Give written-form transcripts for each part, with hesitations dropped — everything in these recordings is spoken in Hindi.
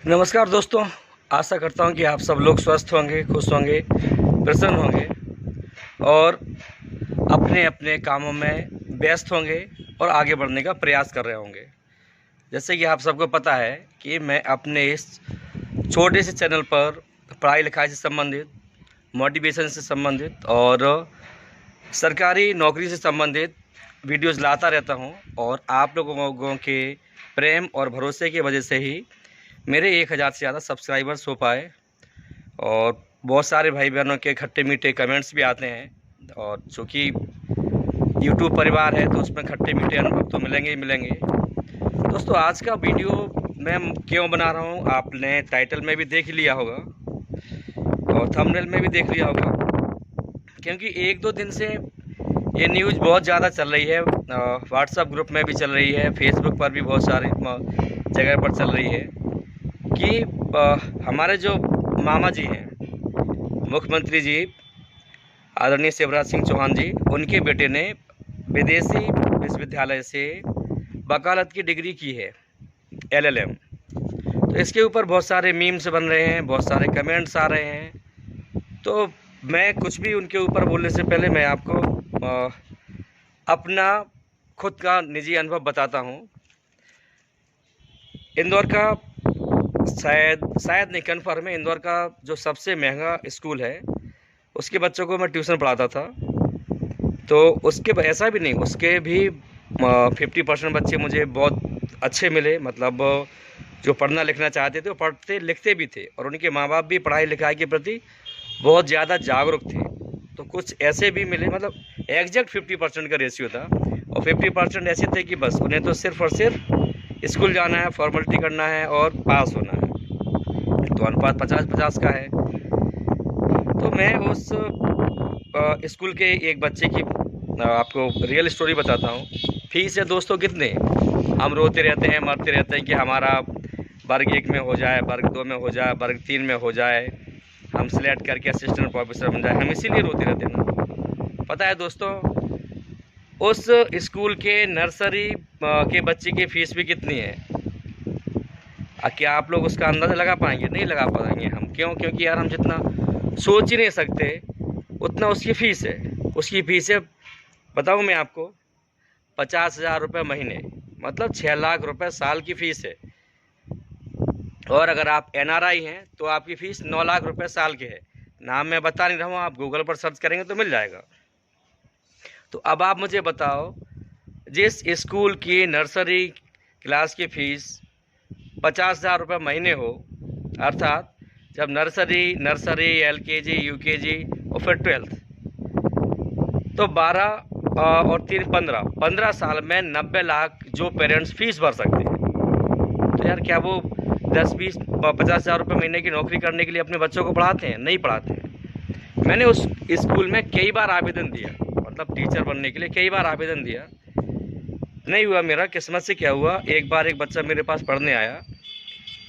नमस्कार दोस्तों, आशा करता हूं कि आप सब लोग स्वस्थ होंगे, खुश होंगे, प्रसन्न होंगे और अपने अपने कामों में व्यस्त होंगे और आगे बढ़ने का प्रयास कर रहे होंगे। जैसे कि आप सबको पता है कि मैं अपने इस छोटे से चैनल पर पढ़ाई लिखाई से संबंधित, मोटिवेशन से संबंधित और सरकारी नौकरी से संबंधित वीडियोज़ लाता रहता हूं और आप लोगों के प्रेम और भरोसे की वजह से ही मेरे 1000 से ज़्यादा सब्सक्राइबर्स हो पाए और बहुत सारे भाई बहनों के खट्टे मीठे कमेंट्स भी आते हैं। और चूँकि यूट्यूब परिवार है तो उसमें खट्टे मीठे अनुभव तो मिलेंगे ही मिलेंगे। दोस्तों, आज का वीडियो मैं क्यों बना रहा हूँ आपने टाइटल में भी देख लिया होगा और थंबनेल में भी देख लिया होगा, क्योंकि 1-2 दिन से ये न्यूज़ बहुत ज़्यादा चल रही है। व्हाट्सएप ग्रुप में भी चल रही है, फेसबुक पर भी बहुत सारी जगह पर चल रही है कि हमारे जो मामा जी हैं, मुख्यमंत्री जी आदरणीय शिवराज सिंह चौहान जी, उनके बेटे ने विदेशी विश्वविद्यालय से वकालत की डिग्री की है, LLM। तो इसके ऊपर बहुत सारे मीम्स बन रहे हैं, बहुत सारे कमेंट्स आ रहे हैं। तो मैं कुछ भी उनके ऊपर बोलने से पहले मैं आपको अपना खुद का निजी अनुभव बताता हूँ। इंदौर का शायद नहीं कन्फर्म है, इंदौर का जो सबसे महंगा स्कूल है उसके बच्चों को मैं ट्यूशन पढ़ाता था। तो उसके ऐसा भी नहीं, उसके भी 50% बच्चे मुझे बहुत अच्छे मिले। मतलब जो पढ़ना लिखना चाहते थे वो पढ़ते लिखते भी थे और उनके माँ बाप भी पढ़ाई लिखाई के प्रति बहुत ज़्यादा जागरूक थे। तो कुछ ऐसे भी मिले, मतलब एग्जैक्ट 50% का रेशियो था और 50% ऐसे थे कि बस उन्हें तो सिर्फ और सिर्फ स्कूल जाना है, फॉर्मेलिटी करना है और पास होना है। तो अनुपात 50-50 का है। तो मैं उस स्कूल के एक बच्चे की आपको रियल स्टोरी बताता हूँ। फीस है दोस्तों कितने, हम रोते रहते हैं, मरते रहते हैं कि हमारा वर्ग 1 में हो जाए, वर्ग 2 में हो जाए, वर्ग 3 में हो जाए, हम सिलेक्ट करके असिस्टेंट प्रोफेसर बन जाए। हम इसीलिए रोते रहते हैं ना। पता है दोस्तों, उस स्कूल के नर्सरी के बच्चे की फ़ीस भी कितनी है? क्या आप लोग उसका अंदाज़ा लगा पाएंगे? नहीं लगा पाएंगे हम। क्यों? क्योंकि यार हम जितना सोच ही नहीं सकते उतना उसकी फ़ीस है। उसकी फ़ीस है, बताऊँ मैं आपको, 50,000 रुपये महीने, मतलब 6 लाख रुपए साल की फ़ीस है। और अगर आप NRI हैं तो आपकी फ़ीस 9 लाख रुपए साल की है। नाम मैं बता नहीं रहा हूँ, आप गूगल पर सर्च करेंगे तो मिल जाएगा। तो अब आप मुझे बताओ, जिस स्कूल की नर्सरी क्लास की फ़ीस 50,000 रुपये महीने हो, अर्थात जब नर्सरी LKG UKG और फिर 12th, तो 12 और 3 15 साल में 90 लाख जो पेरेंट्स फ़ीस भर सकते हैं। तो यार क्या वो 10-20 50,000 रुपये महीने की नौकरी करने के लिए अपने बच्चों को पढ़ाते हैं? नहीं पढ़ाते हैं। मैंने उस स्कूल में कई बार आवेदन दिया, मतलब टीचर बनने के लिए कई बार आवेदन दिया, नहीं हुआ मेरा। किस्मत से क्या हुआ, एक बार एक बच्चा मेरे पास पढ़ने आया,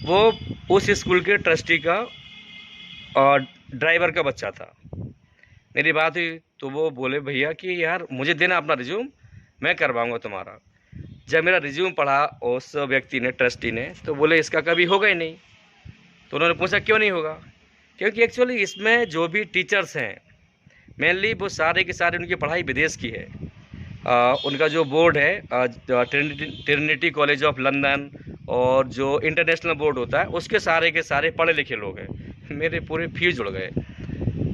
वो उस स्कूल के ट्रस्टी का और ड्राइवर का बच्चा था। मेरी बात हुई तो वो बोले, भैया कि यार मुझे देना अपना रिज्यूम, मैं करवाऊँगा तुम्हारा। जब मेरा रिज्यूम पढ़ा उस व्यक्ति ने, ट्रस्टी ने, तो बोले इसका कभी होगा ही नहीं। तो उन्होंने पूछा क्यों नहीं होगा? क्योंकि एक्चुअली इसमें जो भी टीचर्स हैं मेनली वो सारे के सारे उनकी पढ़ाई विदेश की है। उनका जो बोर्ड है ट्रिनिटी कॉलेज ऑफ लंदन और जो इंटरनेशनल बोर्ड होता है उसके सारे के सारे पढ़े लिखे लोग हैं। मेरे पूरे फ्यूज उड़ गए।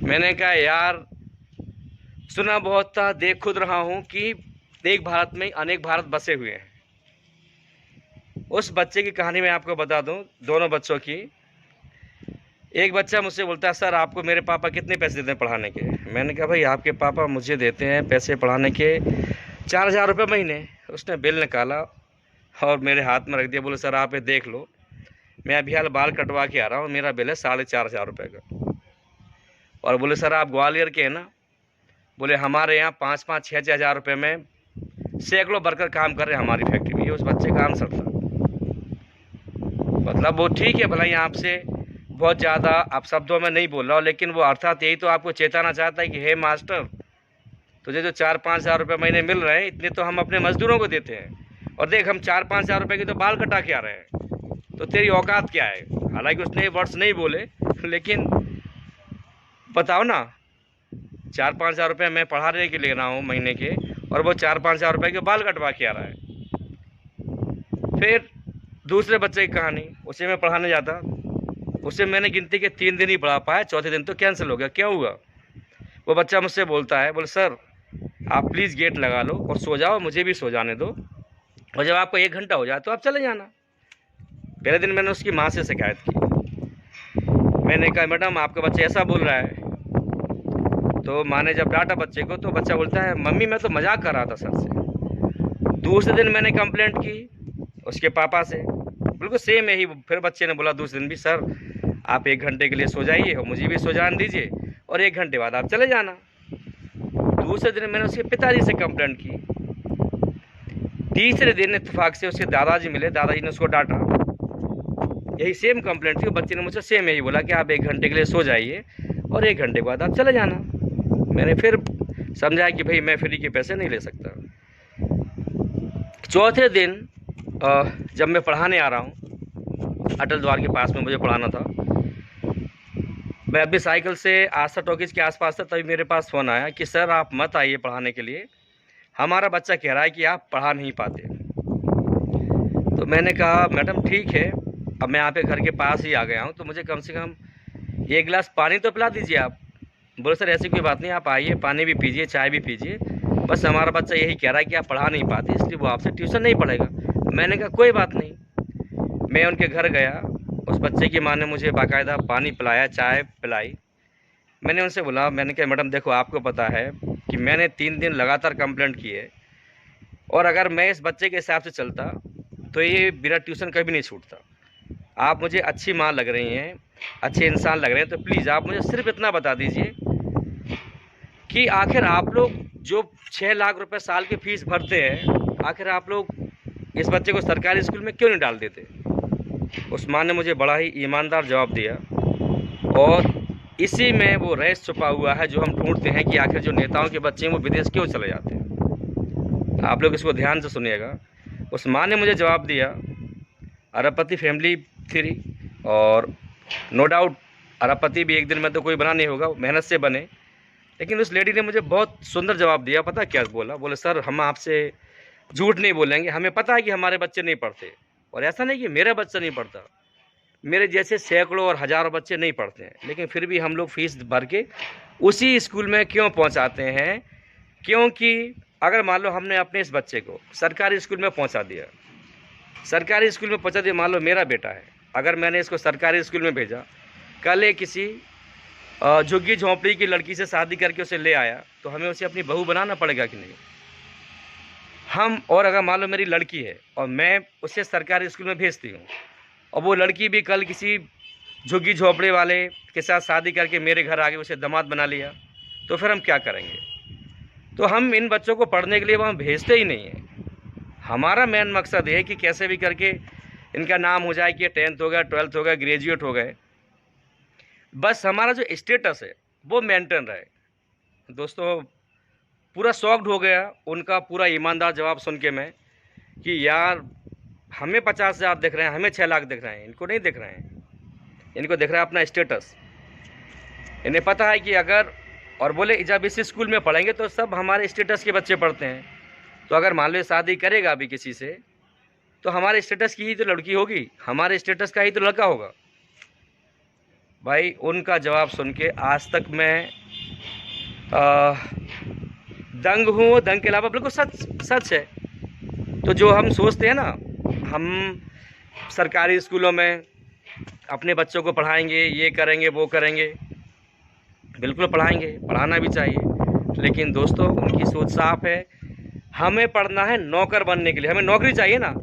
मैंने कहा यार, सुना बहुत था, देख खुद रहा हूँ कि एक भारत में अनेक भारत बसे हुए हैं। उस बच्चे की कहानी मैं आपको बता दूं, दोनों बच्चों की। एक बच्चा मुझसे बोलता है, सर आपको मेरे पापा कितने पैसे देते हैं पढ़ाने के? मैंने कहा भाई आपके पापा मुझे देते हैं पैसे पढ़ाने के 4,000 रुपये महीने। उसने बिल निकाला और मेरे हाथ में रख दिया, बोले सर आप ये देख लो, मैं अभी हाल बाल कटवा के आ रहा हूँ, मेरा बिल है 4,500 रुपये का। और बोले सर आप ग्वालियर के हैं ना? बोले हमारे यहाँ 5-5, 6-6 हज़ार रुपये में सैकड़ों वर्कर काम कर रहे हैं हमारी फैक्ट्री में। ये उस बच्चे का आंसर था। मतलब वो ठीक है, भला ही आपसे बहुत ज़्यादा आप शब्दों में नहीं बोल रहा हो, लेकिन वो अर्थात यही तो आपको चेताना चाहता है कि हे मास्टर, तुझे जो 4-5 हज़ार रुपये महीने मिल रहे हैं, इतने तो हम अपने मज़दूरों को देते हैं, और देख हम 4-5 हज़ार रुपये की तो बाल कटा के आ रहे हैं। तो तेरी औकात क्या है। हालांकि उसने वर्ड्स नहीं बोले, लेकिन बताओ ना, 4-5 हज़ार रुपये मैं पढ़ाने के ले रहा हूँ महीने के, और वो 4-5 हज़ार रुपये के बाल कटवा के आ रहा है। फिर दूसरे बच्चे की कहानी, उसे मैं पढ़ाने जाता, उसे मैंने गिनती के 3 दिन ही पढ़ा पाया, चौथे दिन तो कैंसिल हो गया। क्यों हुआ? वो बच्चा मुझसे बोलता है, बोले सर आप प्लीज़ गेट लगा लो और सो जाओ, मुझे भी सो जाने दो, और जब आपको 1 घंटा हो जाए तो आप चले जाना। पहले दिन मैंने उसकी माँ से शिकायत की। मैंने कहा मैडम आपका बच्चा ऐसा बोल रहा है। तो माँ ने जब डांटा बच्चे को, तो बच्चा बोलता है मम्मी मैं तो मजाक कर रहा था सर से। दूसरे दिन मैंने कंप्लेंट की उसके पापा से, बिल्कुल सेम यही। फिर बच्चे ने बोला दूसरे दिन भी, सर आप 1 घंटे के लिए सो जाइए और मुझे भी सो जाने दीजिए, और 1 घंटे बाद आप चले जाना। दूसरे दिन मैंने उसके पिताजी से कंप्लेंट की। तीसरे दिन इत्तेफाक से उसके दादाजी मिले, दादाजी ने उसको डांटा। यही सेम कंप्लेंट थी। बच्चे ने मुझसे सेम यही बोला कि आप 1 घंटे के लिए सो जाइए और 1 घंटे के बाद आप चले जाना। मैंने फिर समझाया कि भाई मैं फ्री के पैसे नहीं ले सकता। चौथे दिन जब मैं पढ़ाने आ रहा हूँ, अटल द्वार के पास में मुझे पढ़ाना था, मैं अपनी साइकिल से आस्था टॉकीज़ के आसपास था, तभी मेरे पास फ़ोन आया कि सर आप मत आइए पढ़ाने के लिए, हमारा बच्चा कह रहा है कि आप पढ़ा नहीं पाते। तो मैंने कहा मैडम ठीक है, अब मैं आपके घर के पास ही आ गया हूँ, तो मुझे कम से कम 1 गिलास पानी तो पिला दीजिए आप। बोले सर ऐसी कोई बात नहीं, आप आइए, पानी भी पीजिए, चाय भी पीजिए, बस हमारा बच्चा यही कह रहा है कि आप पढ़ा नहीं पाते, इसलिए वो आपसे ट्यूशन नहीं पढ़ेगा। मैंने कहा कोई बात नहीं। मैं उनके घर गया, उस बच्चे की माँ ने मुझे बाकायदा पानी पिलाया, चाय पिलाई। मैंने उनसे बोला, मैंने कहा मैडम देखो आपको पता है कि मैंने 3 दिन लगातार कंप्लेंट की है, और अगर मैं इस बच्चे के हिसाब से चलता तो ये बिना ट्यूशन कभी नहीं छूटता। आप मुझे अच्छी माँ लग रही हैं, अच्छे इंसान लग रहे हैं, तो प्लीज़ आप मुझे सिर्फ इतना बता दीजिए कि आखिर आप लोग जो 6 लाख रुपए साल की फ़ीस भरते हैं, आखिर आप लोग इस बच्चे को सरकारी स्कूल में क्यों नहीं डाल देते। उस माँ ने मुझे बड़ा ही ईमानदार जवाब दिया, और इसी में वो रहस्य छुपा हुआ है जो हम ढूंढते हैं कि आखिर जो नेताओं के बच्चे हैं वो विदेश क्यों चले जाते हैं। आप लोग इसको ध्यान से सुनिएगा। उस माँ ने मुझे जवाब दिया, अरबपति फैमिली थी, और नो डाउट अरबपति भी एक दिन में तो कोई बना नहीं होगा, मेहनत से बने। लेकिन उस लेडी ने मुझे बहुत सुंदर जवाब दिया। पता क्या बोला? बोले सर हम आपसे झूठ नहीं बोलेंगे, हमें पता है कि हमारे बच्चे नहीं पढ़ते, और ऐसा नहीं कि मेरा बच्चा नहीं पढ़ता, मेरे जैसे सैकड़ों और हज़ारों बच्चे नहीं पढ़ते हैं, लेकिन फिर भी हम लोग फ़ीस भर के उसी स्कूल में क्यों पहुंचाते हैं? क्योंकि अगर मान लो हमने अपने इस बच्चे को सरकारी स्कूल में पहुंचा दिया, सरकारी स्कूल में पहुंचा दिया, मान लो मेरा बेटा है, अगर मैंने इसको सरकारी स्कूल में भेजा, कल ये किसी झुग्गी झोंपड़ी की लड़की से शादी करके उसे ले आया, तो हमें उसे अपनी बहू बनाना पड़ेगा कि नहीं? और अगर मान लो मेरी लड़की है और मैं उसे सरकारी स्कूल में भेजती हूँ, और वो लड़की भी कल किसी झुग्गी झोंपड़े वाले के साथ शादी करके मेरे घर आके उसे दामाद बना लिया, तो फिर हम क्या करेंगे? तो हम इन बच्चों को पढ़ने के लिए वहाँ भेजते ही नहीं हैं। हमारा मेन मकसद है कि कैसे भी करके इनका नाम हो जाए कि 10th हो गया, 12th हो गया, ग्रेजुएट हो गए, बस हमारा जो स्टेटस है वो मेंटेन रहे। दोस्तों पूरा शॉक्ड हो गया उनका पूरा ईमानदार जवाब सुन के मैं, कि यार हमें 50,000 दिख रहे हैं, हमें 6 लाख दिख रहे हैं, इनको नहीं दिख रहे हैं, इनको दिख रहा है अपना स्टेटस। इन्हें पता है कि अगर, और बोले जब इस स्कूल में पढ़ेंगे तो सब हमारे स्टेटस के बच्चे पढ़ते हैं, तो अगर मान लो शादी करेगा अभी किसी से, तो हमारे स्टेटस की ही तो लड़की होगी, हमारे स्टेटस का ही तो लड़का होगा। भाई उनका जवाब सुन के आज तक मैं दंग हूँ। दंग के अलावा बिल्कुल सच है। तो जो हम सोचते हैं ना, हम सरकारी स्कूलों में अपने बच्चों को पढ़ाएंगे, ये करेंगे वो करेंगे, बिल्कुल पढ़ाएंगे, पढ़ाना भी चाहिए, लेकिन दोस्तों उनकी सोच साफ है, हमें पढ़ना है नौकर बनने के लिए, हमें नौकरी चाहिए ना।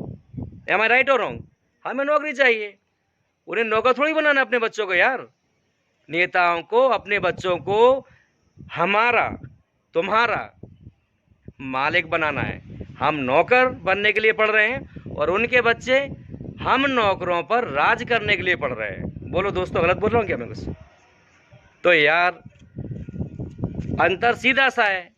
एम आई राइट और रॉन्ग? हमें नौकरी चाहिए, उन्हें नौकर थोड़ी बनाना अपने बच्चों को। यार नेताओं को अपने बच्चों को हमारा तुम्हारा मालिक बनाना है। हम नौकर बनने के लिए पढ़ रहे हैं, और उनके बच्चे हम नौकरों पर राज करने के लिए पढ़ रहे हैं। बोलो दोस्तों गलत बोल रहा हूँ क्या मैं कुछ? तो यार अंतर सीधा सा है,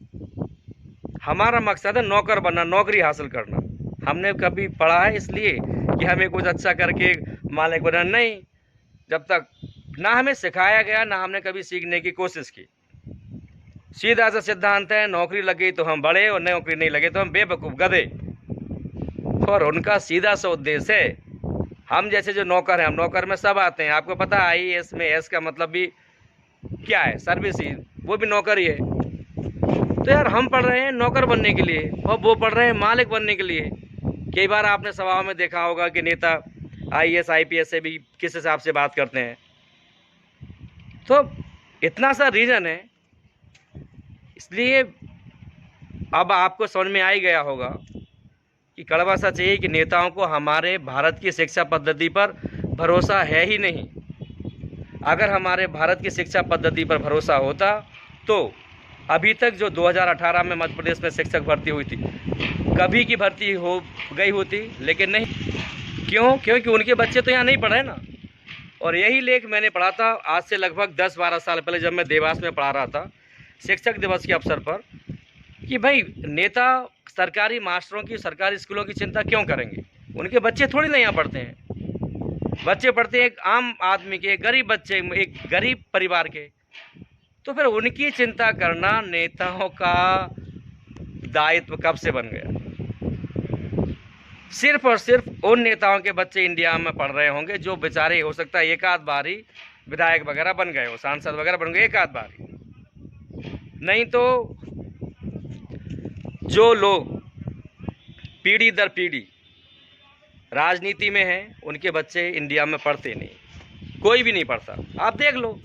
हमारा मकसद है नौकर बनना, नौकरी हासिल करना। हमने कभी पढ़ा है इसलिए कि हमें कुछ अच्छा करके मालिक बनना नहीं, जब तक ना हमें सिखाया गया, ना हमने कभी सीखने की कोशिश की। सीधा सा सिद्धांत है, नौकरी लगी तो हम बड़े और नौकरी नहीं लगे तो हम बेवकूफ़ गधे। और उनका सीधा सा उद्देश्य है, हम जैसे जो नौकर हैं, हम नौकर में सब आते हैं, आपको पता है IAS में एस का मतलब भी क्या है, सर्विस ही, वो भी नौकर ही है। तो यार हम पढ़ रहे हैं नौकर बनने के लिए और वो पढ़ रहे हैं मालिक बनने के लिए। कई बार आपने सभाओं में देखा होगा कि नेता IAS IPS से भी किस हिसाब से बात करते हैं। तो इतना सा रीज़न है, इसलिए अब आपको समझ में आ ही गया होगा कि कड़वा सच यही कि नेताओं को हमारे भारत की शिक्षा पद्धति पर भरोसा है ही नहीं। अगर हमारे भारत की शिक्षा पद्धति पर भरोसा होता तो अभी तक जो 2018 में मध्य प्रदेश में शिक्षक भर्ती हुई थी, कभी की भर्ती हो गई होती, लेकिन नहीं। क्यों? क्योंकि उनके बच्चे तो यहाँ नहीं पढ़ रहे ना। और यही लेख मैंने पढ़ा था आज से लगभग 10-12 साल पहले, जब मैं देवास में पढ़ा रहा था शिक्षक दिवस के अवसर पर, कि भाई नेता सरकारी मास्टरों की, सरकारी स्कूलों की चिंता क्यों करेंगे? उनके बच्चे थोड़ी ना यहाँ पढ़ते हैं। बच्चे पढ़ते हैं एक आम आदमी के, गरीब बच्चे, एक गरीब परिवार के। तो फिर उनकी चिंता करना नेताओं का दायित्व कब से बन गया? सिर्फ और सिर्फ उन नेताओं के बच्चे इंडिया में पढ़ रहे होंगे जो बेचारे, हो सकता है एक आध बार ही विधायक वगैरह बन गए हो, सांसद वगैरह बन गए एक आध बार ही। नहीं तो जो लोग पीढ़ी दर पीढ़ी राजनीति में हैं, उनके बच्चे इंडिया में पढ़ते नहीं, कोई भी नहीं पढ़ता। आप देख लो,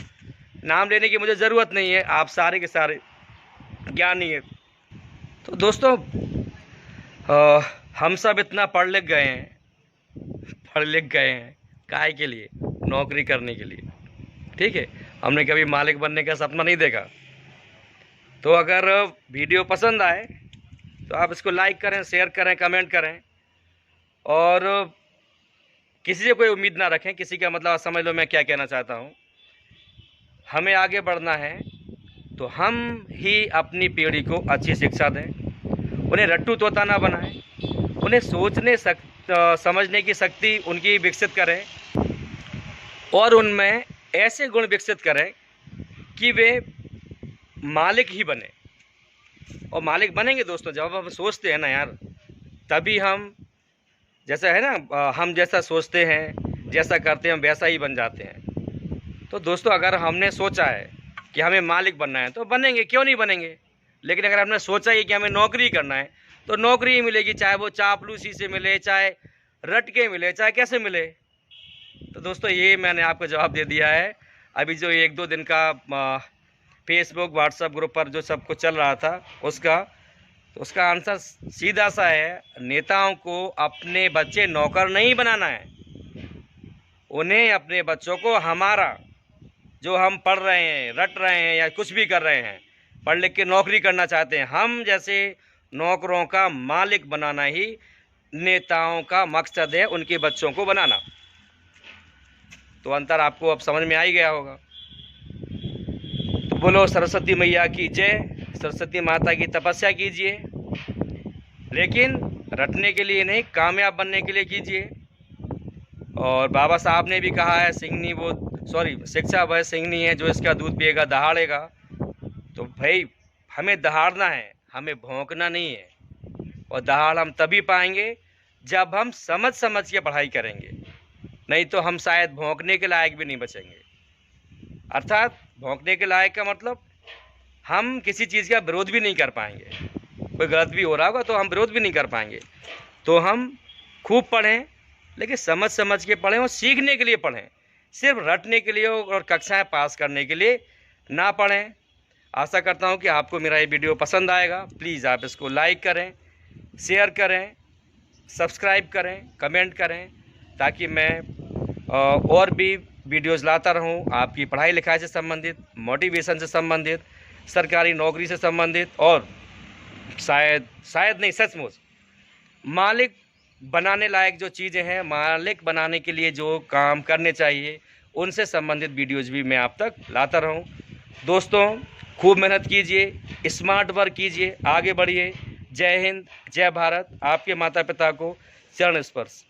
नाम लेने की मुझे ज़रूरत नहीं है, आप सारे के सारे ज्ञानी हैं। तो दोस्तों, हम सब इतना पढ़ लिख गए हैं काहे के लिए? नौकरी करने के लिए, ठीक है। हमने कभी मालिक बनने का सपना नहीं देखा। तो अगर वीडियो पसंद आए तो आप इसको लाइक करें, शेयर करें, कमेंट करें, और किसी से कोई उम्मीद ना रखें। किसी का मतलब समझ लो मैं क्या कहना चाहता हूँ। हमें आगे बढ़ना है तो हम ही अपनी पीढ़ी को अच्छी शिक्षा दें, उन्हें रट्टू तोता ना बनाएं, उन्हें सोचने समझने की शक्ति उनकी विकसित करें, और उनमें ऐसे गुण विकसित करें कि वे मालिक ही बने। और मालिक बनेंगे दोस्तों जब हम सोचते हैं ना यार, तभी हम, जैसा है ना, हम जैसा सोचते हैं, जैसा करते हैं, हम वैसा ही बन जाते हैं। तो दोस्तों, अगर हमने सोचा है कि हमें मालिक बनना है तो बनेंगे, क्यों नहीं बनेंगे। लेकिन अगर हमने सोचा ही कि हमें नौकरी करना है तो नौकरी ही मिलेगी, चाहे वो चापलूसी से मिले, चाहे रट के मिले, चाहे कैसे मिले। तो दोस्तों, ये मैंने आपको जवाब दे दिया है। अभी जो 1-2 दिन का फेसबुक व्हाट्सएप ग्रुप पर जो सब कुछ चल रहा था उसका आंसर सीधा सा है, नेताओं को अपने बच्चे नौकर नहीं बनाना है। उन्हें अपने बच्चों को हमारा, जो हम पढ़ रहे हैं, रट रहे हैं या कुछ भी कर रहे हैं, पढ़ लिख के नौकरी करना चाहते हैं, हम जैसे नौकरों का मालिक बनाना ही नेताओं का मकसद है, उनके बच्चों को बनाना। तो अंतर आपको अब समझ में आ ही गया होगा। तो बोलो सरस्वती मैया की जय, सरस्वती माता की तपस्या कीजिए, लेकिन रटने के लिए नहीं, कामयाब बनने के लिए कीजिए। और बाबा साहब ने भी कहा है, शिक्षा वह सिंहनी है जो इसका दूध पिएगा दहाड़ेगा। तो भाई हमें दहाड़ना है, हमें भौंकना नहीं है। और दहाड़ हम तभी पाएंगे जब हम समझ समझ के पढ़ाई करेंगे, नहीं तो हम शायद भौंकने के लायक भी नहीं बचेंगे। अर्थात भौंकने के लायक का मतलब हम किसी चीज़ का विरोध भी नहीं कर पाएंगे। कोई गलत भी हो रहा होगा तो हम विरोध भी नहीं कर पाएंगे। तो हम खूब पढ़ें, लेकिन समझ समझ के पढ़ें और सीखने के लिए पढ़ें, सिर्फ रटने के लिए और कक्षाएं पास करने के लिए ना पढ़ें। आशा करता हूं कि आपको मेरा ये वीडियो पसंद आएगा। प्लीज़ आप इसको लाइक करें, शेयर करें, सब्सक्राइब करें, कमेंट करें, ताकि मैं और भी वीडियोज़ लाता रहूं आपकी पढ़ाई लिखाई से संबंधित, मोटिवेशन से संबंधित, सरकारी नौकरी से संबंधित, और शायद नहीं, सचमुच मालिक बनाने लायक जो चीज़ें हैं, मालिक बनाने के लिए जो काम करने चाहिए, उनसे संबंधित वीडियोज़ भी मैं आप तक लाता रहूं। दोस्तों, खूब मेहनत कीजिए, स्मार्ट वर्क कीजिए, आगे बढ़िए। जय हिंद, जय भारत। आपके माता पिता को चरण स्पर्श।